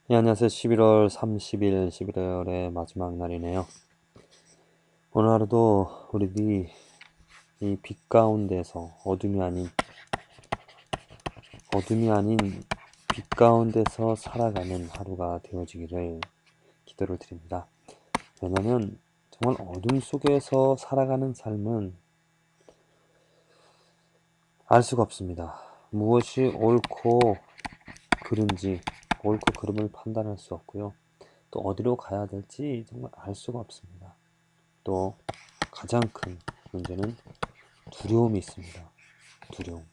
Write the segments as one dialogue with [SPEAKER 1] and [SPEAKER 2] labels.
[SPEAKER 1] 네, 안녕하세요. 11월 30일, 11월의 마지막 날이네요. 오늘 하루도 우리들이 이 빛 가운데서 어둠이 아닌 빛 가운데서 살아가는 하루가 되어지기를 기도를 드립니다. 왜냐면 정말 어둠 속에서 살아가는 삶은 알 수가 없습니다. 무엇이 옳고 그른지, 옳고 그름을 판단할 수 없고요. 또 어디로 가야 될지 정말 알 수가 없습니다. 또 가장 큰 문제는 두려움이 있습니다. 두려움.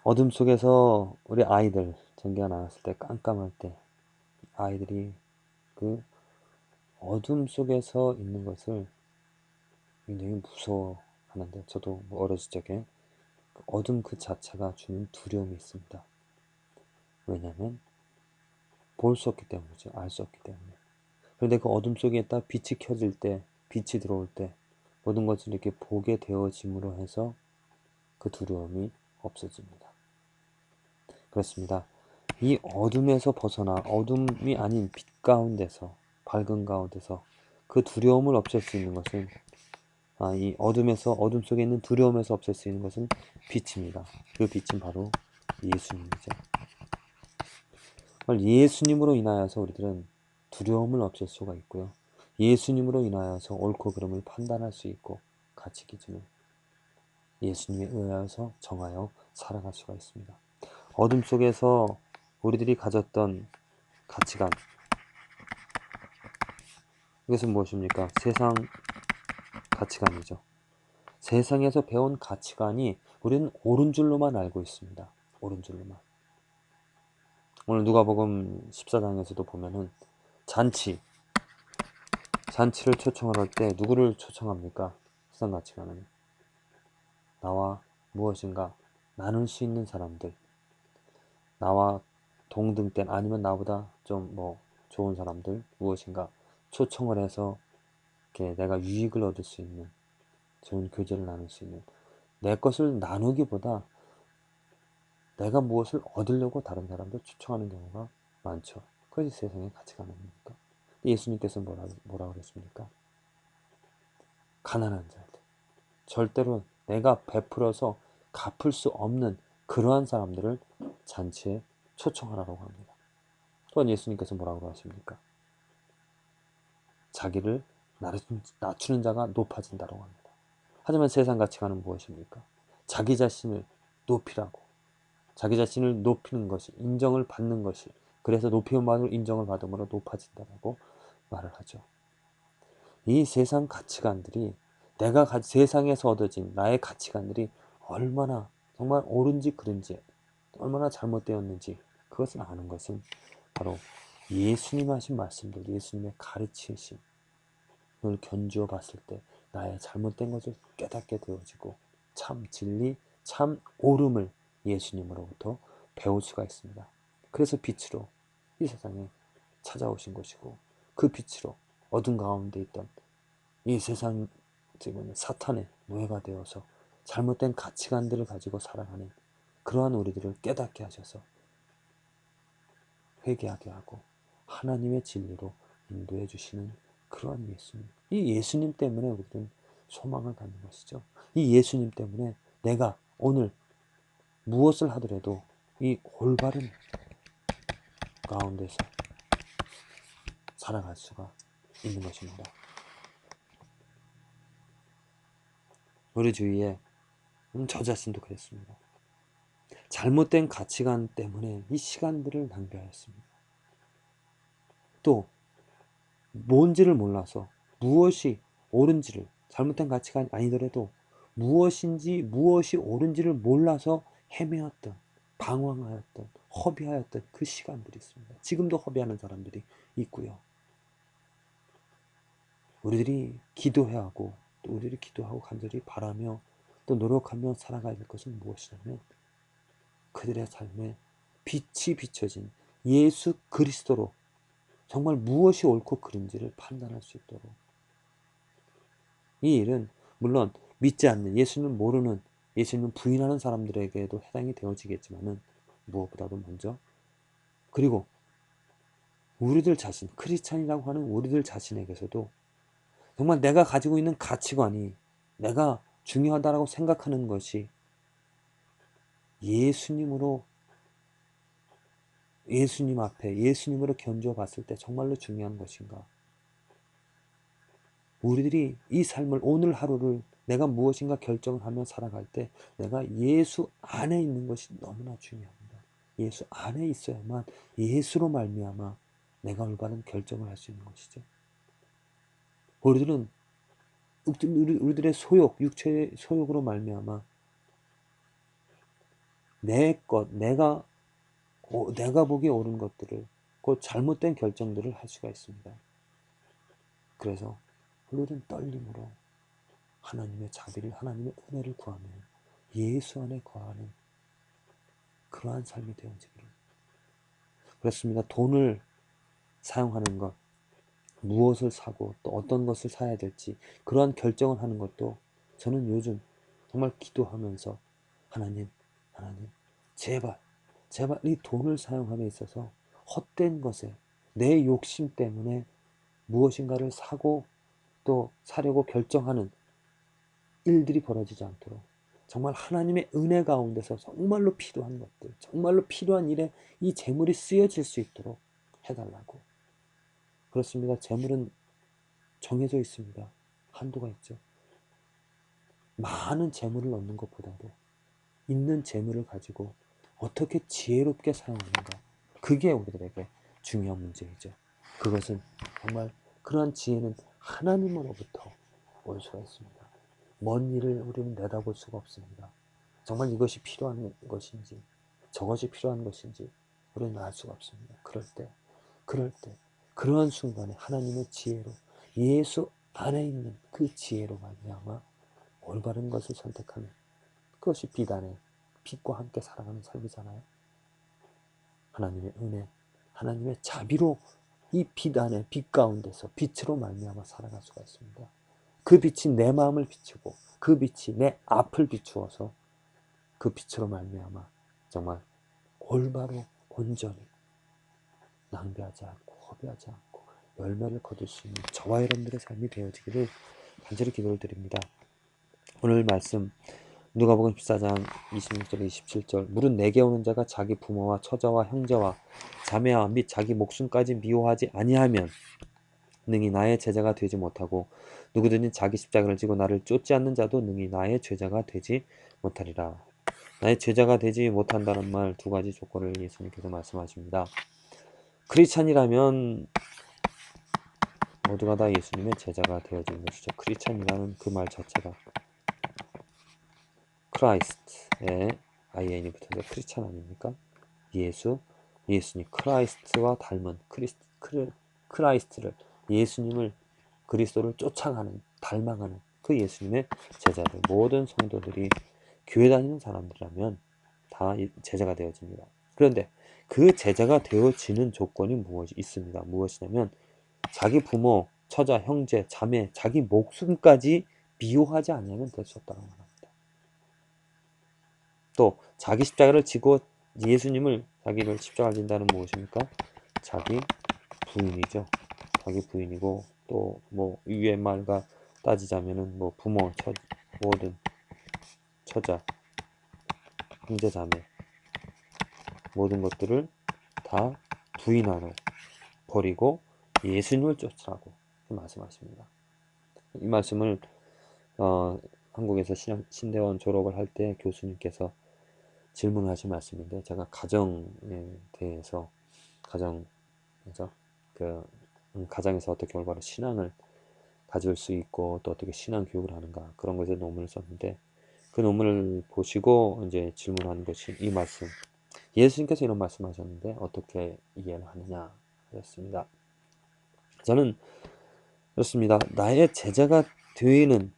[SPEAKER 1] 어둠 속에서 우리 아이들 전기가 나왔을 때 깜깜할 때 아이들이 그 어둠 속에서 있는 것을 굉장히 무서워하는데 저도 어렸을 적에 그 어둠 그 자체가 주는 두려움이 있습니다. 왜냐하면 볼 수 없기 때문이죠. 알 수 없기 때문에. 그런데 그 어둠 속에 딱 빛이 켜질 때, 빛이 들어올 때 모든 것을 이렇게 보게 되어짐으로 해서 그 두려움이 없어집니다. 그렇습니다. 이 어둠에서 벗어나 어둠이 아닌 빛 가운데서 밝은 가운데서 그 두려움을 없앨 수 있는 것은 이 어둠 속에 있는 두려움에서 없앨 수 있는 것은 빛입니다. 그 빛은 바로 예수님이죠. 예수님으로 인하여서 우리들은 두려움을 없앨 수가 있고요. 예수님으로 인하여서 옳고 그름을 판단할 수 있고 가치 기준을 예수님에 의하여서 정하여 살아갈 수가 있습니다. 어둠 속에서 우리들이 가졌던 가치관, 이것은 무엇입니까? 세상 가치관이죠. 세상에서 배운 가치관이 우리는 옳은 줄로만 알고 있습니다. 옳은 줄로만. 오늘 누가복음 14장에서도 보면은 잔치를 초청을 할 때 누구를 초청합니까? 세상 가치관은 나와 무엇인가 나눌 수 있는 사람들, 나와 동등된 아니면 나보다 좀 좋은 사람들 무엇인가 초청을 해서 이렇게 내가 유익을 얻을 수 있는 좋은 교제를 나눌 수 있는 내 것을 나누기보다 내가 무엇을 얻으려고 다른 사람들 초청하는 경우가 많죠. 그것이 세상의 가치관 아닙니까? 예수님께서 뭐라 그랬습니까? 가난한 자들, 절대로 내가 베풀어서 갚을 수 없는 그러한 사람들을 잔치에 초청하라고 합니다. 또한 예수님께서 뭐라고 하십니까? 자기를 낮추는 자가 높아진다고 합니다. 하지만 세상 가치관은 무엇입니까? 자기 자신을 높이라고, 자기 자신을 높이는 것이, 인정을 받는 것이, 그래서 높임받을 인정을 받음으로 높아진다고 말을 하죠. 이 세상 가치관들이 내가 세상에서 얻어진 나의 가치관들이 얼마나 정말 옳은지 그른지, 얼마나 잘못되었는지 그것을 아는 것은 바로 예수님 하신 말씀들, 예수님의 가르치심을 견주어 봤을 때 나의 잘못된 것을 깨닫게 되어지고 참 진리, 참 옳음을 예수님으로부터 배울 수가 있습니다. 그래서 빛으로 이 세상에 찾아오신 것이고 그 빛으로 어둠 가운데 있던 이 세상 지금 사탄의 노예가 되어서 잘못된 가치관들을 가지고 살아가는 그러한 우리들을 깨닫게 하셔서 회개하게 하고 하나님의 진리로 인도해 주시는 그러한 예수님. 이 예수님 때문에 우리는 소망을 갖는 것이죠. 이 예수님 때문에 내가 오늘 무엇을 하더라도 이 올바른 가운데서 살아갈 수가 있는 것입니다. 우리 주위에 저 자신도 그랬습니다. 잘못된 가치관 때문에 이 시간들을 낭비하였습니다. 또 뭔지를 몰라서 무엇이 옳은지를 잘못된 가치가 아니더라도 무엇인지 무엇이 옳은지를 몰라서 헤매었던 방황하였던 허비하였던 그 시간들이 있습니다. 지금도 허비하는 사람들이 있고요. 우리들이 기도해야 하고 또 우리들이 기도하고 간절히 바라며 또 노력하며 살아가야 될 것은 무엇이냐면 그들의 삶에 빛이 비춰진 예수 그리스도로 정말 무엇이 옳고 그른지를 판단할 수 있도록 이 일은 물론 믿지 않는 예수는 모르는 예수님은 부인하는 사람들에게도 해당이 되어지겠지만은 무엇보다도 먼저, 그리고 우리들 자신, 크리스찬이라고 하는 우리들 자신에게서도 정말 내가 가지고 있는 가치관이 내가 중요하다라고 생각하는 것이 예수님으로, 예수님 앞에 예수님으로 견주어 봤을 때 정말로 중요한 것인가? 우리들이 이 삶을, 오늘 하루를 내가 무엇인가 결정을 하며 살아갈 때 내가 예수 안에 있는 것이 너무나 중요합니다. 예수 안에 있어야만, 예수로 말미암아 내가 올바른 결정을 할 수 있는 것이죠. 우리들은 우리들의 소욕, 육체의 소욕으로 말미암아 내 것, 내가 보기에 옳은 것들을, 곧 잘못된 결정들을 할 수가 있습니다. 그래서 우리는 떨림으로 하나님의 자비를, 하나님의 은혜를 구하며 예수 안에 거하는 그러한 삶이 되어지기를. 그렇습니다. 돈을 사용하는 것, 무엇을 사고 또 어떤 것을 사야 될지 그러한 결정을 하는 것도 저는 요즘 정말 기도하면서 하나님 제발 이 돈을 사용함에 있어서 헛된 것에, 내 욕심 때문에 무엇인가를 사고 또 사려고 결정하는 일들이 벌어지지 않도록 정말 하나님의 은혜 가운데서 정말로 필요한 것들, 정말로 필요한 일에 이 재물이 쓰여질 수 있도록 해달라고. 그렇습니다. 재물은 정해져 있습니다. 한도가 있죠. 많은 재물을 얻는 것보다도 있는 재물을 가지고 어떻게 지혜롭게 사용하는가, 그게 우리들에게 중요한 문제이죠. 그것은 정말, 그러한 지혜는 하나님으로부터 올 수가 있습니다. 먼 일을 우리는 내다볼 수가 없습니다. 정말 이것이 필요한 것인지 저것이 필요한 것인지 우리는 알 수가 없습니다. 그럴 때 그러한 순간에 하나님의 지혜로, 예수 안에 있는 그 지혜로 말미암아 올바른 것을 선택하는, 그것이 빛과 함께 살아가는 삶이잖아요. 하나님의 은혜, 하나님의 자비로 이 빛 가운데서 빛으로 말미암아 살아갈 수가 있습니다. 그 빛이 내 마음을 비추고 그 빛이 내 앞을 비추어서 그 빛으로 말미암아 정말 올바로 온전히 낭비하지 않고 허비하지 않고 열매를 거둘 수 있는 저와 여러분들의 삶이 되어지기를 간절히 기도를 드립니다. 오늘 말씀 누가복음 14장 26절 27절, 무릇 내게 오는 자가 자기 부모와 처자와 형제와 자매와 및 자기 목숨까지 미워하지 아니하면 능히 나의 제자가 되지 못하고, 누구든지 자기 십자가를 지고 나를 쫓지 않는 자도 능히 나의 제자가 되지 못하리라. 나의 제자가 되지 못한다는 말, 두 가지 조건을 예수님께서 말씀하십니다. 크리스찬이라면 모두가 다 예수님의 제자가 되어지는 것이죠. 크리스찬이라는 그 말 자체가 크라이스트에 IN이 붙어서 크리스찬 아닙니까? 예수님, 크라이스트와 닮은 크라이스트를, 예수님을, 그리스도를 쫓아가는, 닮아가는 그 예수님의 제자들, 모든 성도들이 교회 다니는 사람들이라면 다 제자가 되어집니다. 그런데 그 제자가 되어지는 조건이 무엇이 있습니다. 무엇이냐면 자기 부모, 처자, 형제, 자매, 자기 목숨까지 미워하지 않으면 될 수 없다고 말합니다. 또 자기 십자가를 지고 예수님을, 자기를 십자가를 진다는 무엇입니까? 자기 부인이죠. 자기 부인이고, 또 뭐 위의 말과 따지자면은 뭐 부모, 모든 처자, 형제, 자매, 모든 것들을 다 부인하고 버리고 예수님을 쫓으라고 말씀하십니다. 이 말씀을 한국에서 신대원 졸업을 할 때 교수님께서 질문하신 말씀인데, 제가 가정에 대해서, 가정에서 어떻게 올바른 신앙을 가질 수 있고 또 어떻게 신앙 교육을 하는가, 그런 것에 논문을 썼는데, 그 논문을 보시고 이제 질문하는 것이 이 말씀, 예수님께서 이런 말씀하셨는데 어떻게 이해를 하느냐 였습니다. 저는 그렇습니다. 나의 제자가 되는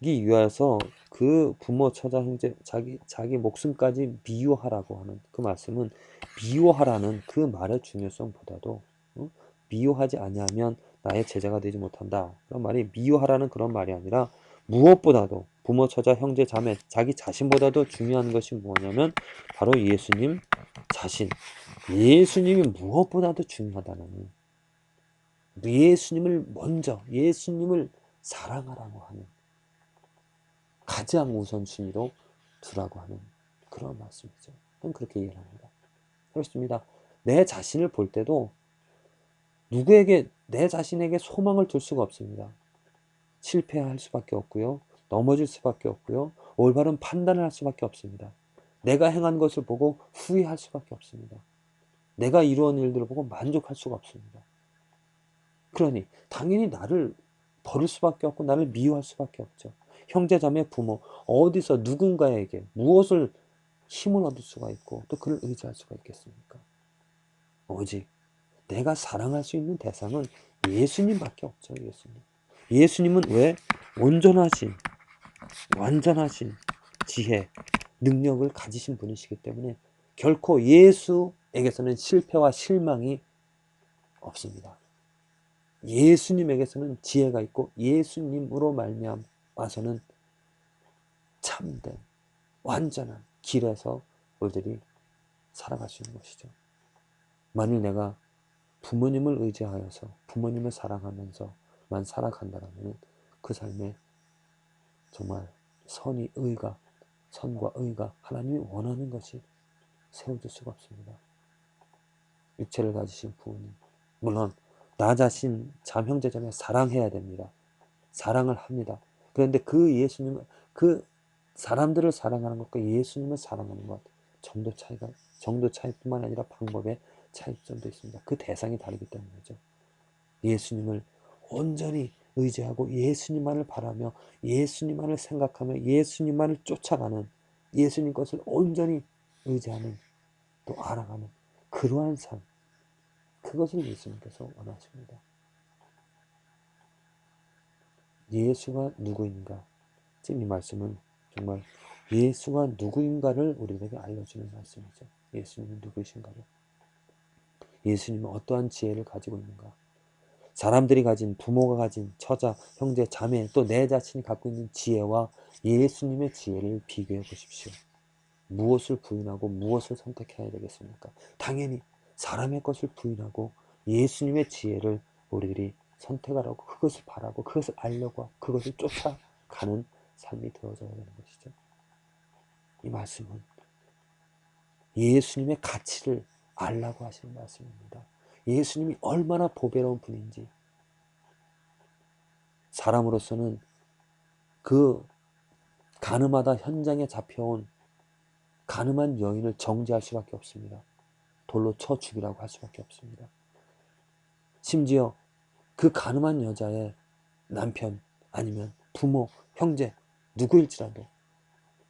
[SPEAKER 1] 이 위하여서 그 부모, 처자, 형제, 자기 목숨까지 미워하라고 하는 그 말씀은, 미워하라는 그 말의 중요성보다도 미워하지 아니하면 나의 제자가 되지 못한다, 그런 말이, 미워하라는 그런 말이 아니라 무엇보다도 부모, 처자, 형제, 자매, 자기 자신보다도 중요한 것이 뭐냐면 바로 예수님 자신. 예수님이 무엇보다도 중요하다는, 예수님을 먼저, 예수님을 사랑하라고 하는, 가장 우선순위로 두라고 하는 그런 말씀이죠. 저는 그렇게 이해를 합니다. 그렇습니다. 내 자신을 볼 때도 누구에게, 내 자신에게 소망을 둘 수가 없습니다. 실패할 수밖에 없고요. 넘어질 수밖에 없고요. 올바른 판단을 할 수밖에 없습니다. 내가 행한 것을 보고 후회할 수밖에 없습니다. 내가 이루어낸 일들을 보고 만족할 수가 없습니다. 그러니 당연히 나를 버릴 수밖에 없고 나를 미워할 수밖에 없죠. 형제, 자매, 부모, 어디서 누군가에게 무엇을 힘을 얻을 수가 있고 또 그를 의지할 수가 있겠습니까? 오직 내가 사랑할 수 있는 대상은 예수님밖에 없죠. 예수님은 왜? 온전하신, 완전하신 지혜, 능력을 가지신 분이시기 때문에 결코 예수에게서는 실패와 실망이 없습니다. 예수님에게서는 지혜가 있고 예수님으로 말미암아서는 참된 완전한 길에서 우리들이 살아갈 수 있는 것이죠. 만일 내가 부모님을 의지하여서 부모님을 사랑하면서만 살아간다면 그 삶에 정말 선과 의가 하나님이 원하는 것이 세워질 수가 없습니다. 육체를 가지신 부모님, 물론 나 자신, 형제 자매 사랑해야 됩니다. 사랑을 합니다. 그런데 그 예수님은, 그 사람들을 사랑하는 것과 예수님을 사랑하는 것, 정도 차이뿐만 아니라 방법의 차이점도 있습니다. 그 대상이 다르기 때문이죠. 예수님을 온전히 의지하고 예수님만을 바라며 예수님만을 생각하며 예수님만을 쫓아가는, 예수님 것을 온전히 의지하는, 또 알아가는 그러한 삶, 그것을 예수님께서 원하십니다. 예수가 누구인가? 지금 이 말씀은 정말 예수가 누구인가를 우리에게 알려주는 말씀이죠. 예수님은 누구이신가를, 예수님은 어떠한 지혜를 가지고 있는가, 사람들이 가진, 부모가 가진 처자, 형제, 자매, 또 내 자신이 갖고 있는 지혜와 예수님의 지혜를 비교해 보십시오. 무엇을 부인하고 무엇을 선택해야 되겠습니까? 당연히 사람의 것을 부인하고 예수님의 지혜를 우리들이 선택하라고, 그것을 바라고 그것을 알려고 그것을 쫓아가는 삶이 되어져야 되는 것이죠. 이 말씀은 예수님의 가치를 알라고 하시는 말씀입니다. 예수님이 얼마나 보배로운 분인지, 사람으로서는 그 가늠하다 현장에 잡혀온 가늠한 여인을 정죄할 수밖에 없습니다. 돌로 쳐 죽이라고 할 수밖에 없습니다. 심지어 그 가늠한 여자의 남편 아니면 부모, 형제 누구일지라도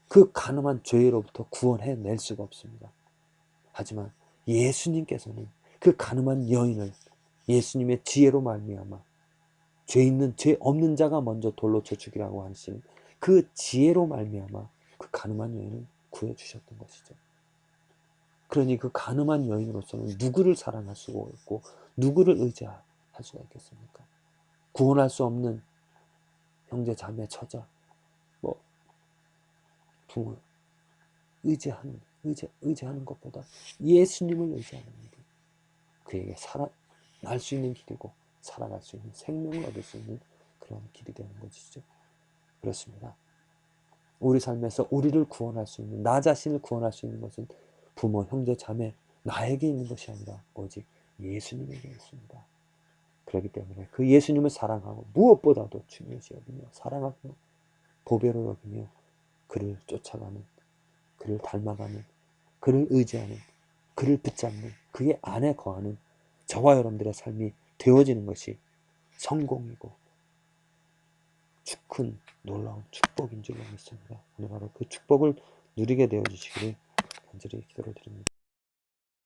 [SPEAKER 1] 그 가늠한 죄로부터 구원해낼 수가 없습니다. 하지만 예수님께서는 그 가늠한 여인을 예수님의 지혜로 말미암아 죄 없는 자가 먼저 돌로 쳐 죽이라고 하신 그 지혜로 말미암아 그 가늠한 여인을 구해주셨던 것이죠. 그러니 그 가늠한 여인으로서는 누구를 사랑할 수가 없고 누구를 의지할 수가 있겠습니까? 구원할 수 없는 형제, 자매, 처자, 부모 의지하는 것보다 예수님을 의지하는 일이 그에게 날 수 있는 길이고 살아갈 수 있는, 생명을 얻을 수 있는 그런 길이 되는 것이죠. 그렇습니다. 우리 삶에서 우리를 구원할 수 있는, 나 자신을 구원할 수 있는 것은 부모, 형제, 자매, 나에게 있는 것이 아니라 오직 예수님에게 있습니다. 그렇기 때문에 그 예수님을 사랑하고 무엇보다도 중요시 여기며 사랑하고 보배로 여기며 그를 쫓아가는, 그를 닮아가는, 그를 의지하는, 그를 붙잡는, 그의 안에 거하는 저와 여러분들의 삶이 되어지는 것이 성공이고 큰 놀라운 축복인 줄로 믿습니다. 오늘 바로 그 축복을 누리게 되어주시기를 간절히 기도를 드립니다.